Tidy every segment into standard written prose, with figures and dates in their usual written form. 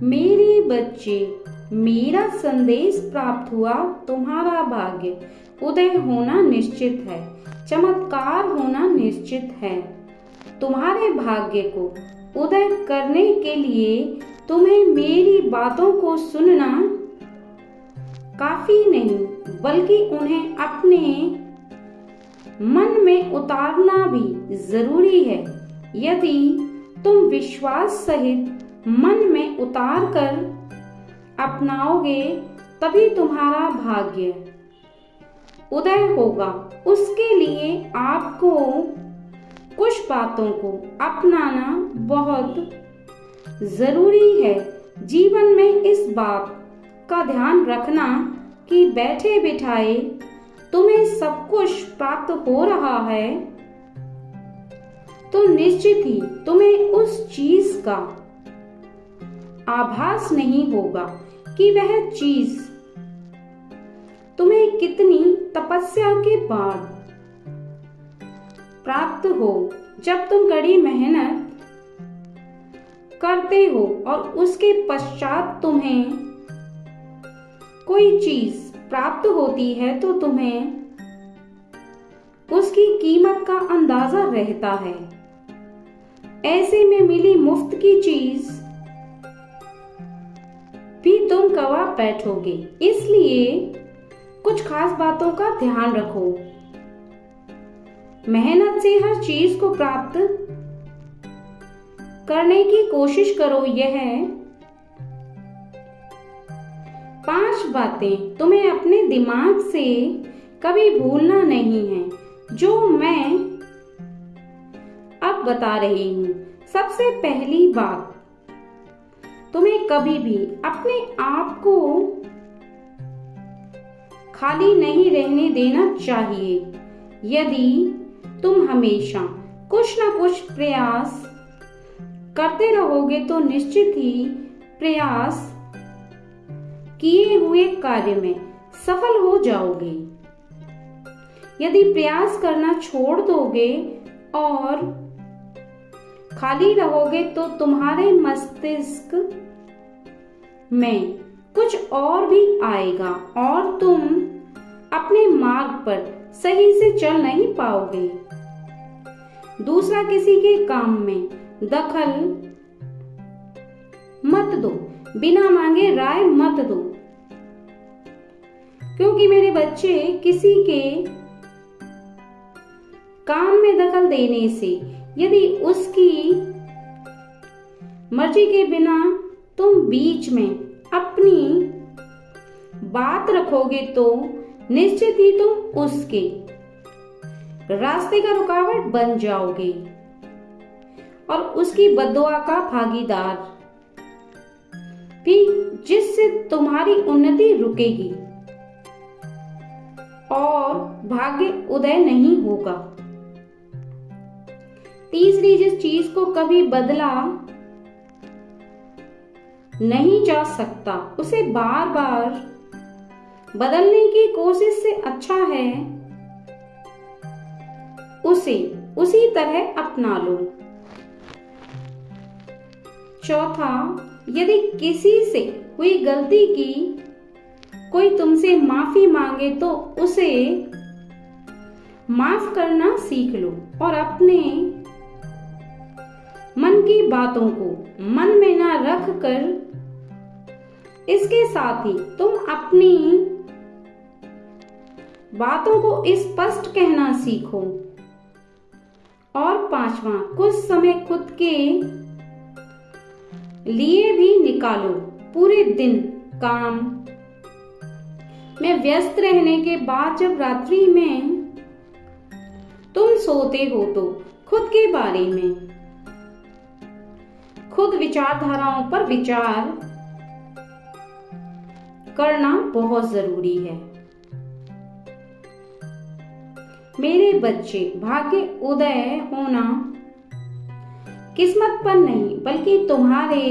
मेरे बच्चे, मेरा संदेश प्राप्त हुआ। तुम्हारा भाग्य उदय होना निश्चित है, चमत्कार होना निश्चित है। तुम्हारे भाग्य को उदय करने के लिए तुम्हें मेरी बातों को सुनना काफी नहीं, बल्कि उन्हें अपने मन में उतारना भी जरूरी है। यदि तुम विश्वास सहित मन में उतार कर अपनाओगे, तभी तुम्हारा भाग्य उदय होगा। उसके लिए आपको कुछ बातों को अपनाना बहुत जरूरी है। जीवन में इस बात का ध्यान रखना कि बैठे बिठाए तुम्हें सब कुछ प्राप्त हो रहा है, तो निश्चित ही तुम्हें उस चीज का आभास नहीं होगा कि वह चीज तुम्हें कितनी तपस्या के बाद प्राप्त हो। जब तुम कड़ी मेहनत करते हो और उसके पश्चात तुम्हें कोई चीज प्राप्त होती है, तो तुम्हें उसकी कीमत का अंदाजा रहता है। ऐसे में मिली मुफ्त की चीज भी तुम गवा बैठोगे। इसलिए कुछ खास बातों का ध्यान रखो। मेहनत से हर चीज को प्राप्त करने की कोशिश करो। यह 5 बातें तुम्हें अपने दिमाग से कभी भूलना नहीं है, जो मैं अब बता रही हूं। सबसे पहली बात, तुम्हें कभी भी अपने आप को खाली नहीं रहने देना चाहिए। यदि तुम हमेशा कुछ न कुछ प्रयास करते रहोगे, तो निश्चित ही प्रयास किए हुए कार्य में सफल हो जाओगे। यदि प्रयास करना छोड़ दोगे और खाली रहोगे, तो तुम्हारे मस्तिष्क में कुछ और भी आएगा और तुम अपने मार्ग पर सही से चल नहीं पाओगे। दूसरा, किसी के काम में दखल मत दो, बिना मांगे राय मत दो, क्योंकि मेरे बच्चे, किसी के काम में दखल देने से, यदि उसकी मर्जी के बिना तुम बीच में अपनी बात रखोगे, तो निश्चित ही तुम उसके रास्ते का रुकावट बन जाओगे और उसकी बद्दुआ का भागीदार भी, जिससे तुम्हारी उन्नति रुकेगी और भाग्य उदय नहीं होगा। तीसरी, जिस चीज को कभी बदला नहीं जा सकता, उसे बार बार बदलने की कोशिश से अच्छा है उसे उसी तरह अपना लो। चौथा, यदि किसी से हुई गलती की कोई तुमसे माफी मांगे, तो उसे माफ करना सीख लो और अपने मन की बातों को मन में ना रख कर, इसके साथ ही तुम अपनी बातों को स्पष्ट कहना सीखो। और 5वां, कुछ समय खुद के लिए भी निकालो। पूरे दिन काम में व्यस्त रहने के बाद जब रात्रि में तुम सोते हो, तो खुद के बारे में, खुद विचारधाराओं पर विचार करना बहुत जरूरी है। मेरे बच्चे, भाग्य उदय होना किस्मत पर नहीं, बल्कि तुम्हारे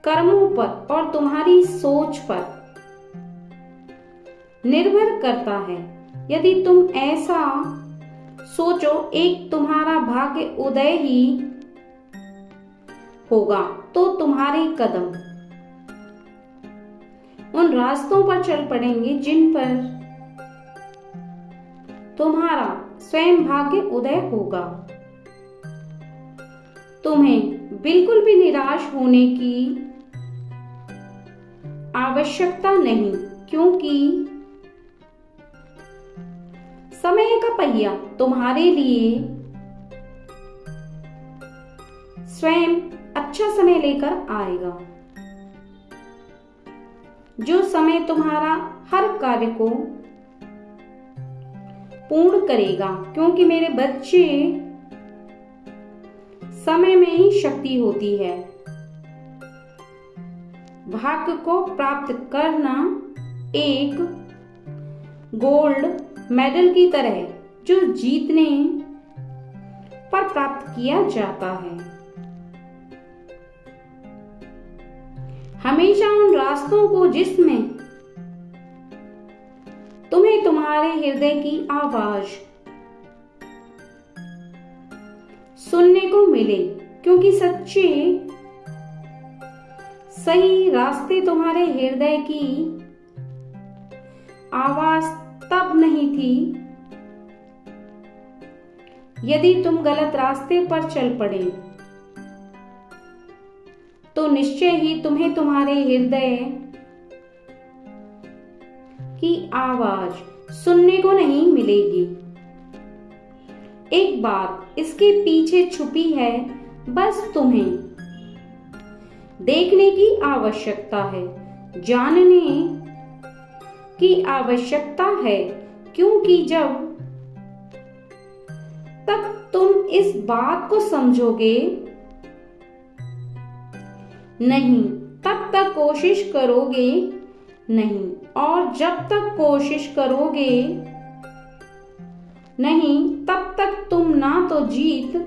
कर्मों पर और तुम्हारी सोच पर निर्भर करता है। यदि तुम ऐसा सोचो, एक तुम्हारा भाग्य उदय ही होगा तो तुम्हारे कदम उन रास्तों पर चल पड़ेंगे जिन पर तुम्हारा स्वयं भाग्य उदय होगा। तुम्हें बिल्कुल भी निराश होने की आवश्यकता नहीं, क्योंकि समय का पहिया तुम्हारे लिए स्वयं अच्छा समय लेकर आएगा, जो समय तुम्हारा हर कार्य को पूर्ण करेगा। क्योंकि मेरे बच्चे, समय में ही शक्ति होती है। भाग्य को प्राप्त करना एक गोल्ड मेडल की तरह जो जीतने पर प्राप्त किया जाता है। हमेशा उन रास्तों को जिसमें तुम्हें तुम्हारे हृदय की आवाज सुनने को मिले, क्योंकि सच्चे सही रास्ते तुम्हारे हृदय की आवाज तब नहीं थी यदि तुम गलत रास्ते पर चल पड़े, तो निश्चय ही तुम्हें तुम्हारे हृदय की आवाज सुनने को नहीं मिलेगी। एक बात इसके पीछे छुपी है, बस तुम्हें देखने की आवश्यकता है, जानने की आवश्यकता है। क्योंकि जब तक तुम इस बात को समझोगे नहीं, तब तक कोशिश करोगे नहीं, और जब तक कोशिश करोगे नहीं, तब तक तुम ना तो जीत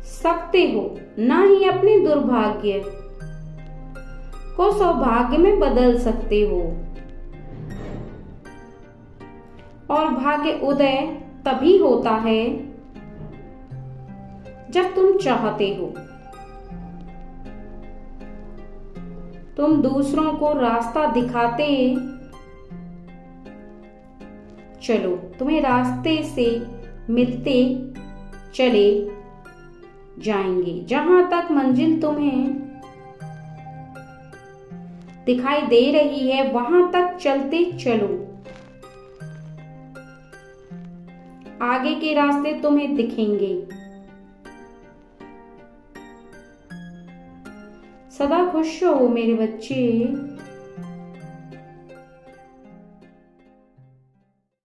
सकते हो, ना ही अपने दुर्भाग्य को सौभाग्य में बदल सकते हो। और भाग्य उदय तभी होता है जब तुम चाहते हो। तुम दूसरों को रास्ता दिखाते चलो, तुम्हें रास्ते से मिलते चले जाएंगे। जहां तक मंजिल तुम्हें दिखाई दे रही है, वहां तक चलते चलो। आगे के रास्ते तुम्हें दिखेंगे। सदा खुश रहो मेरे बच्चे।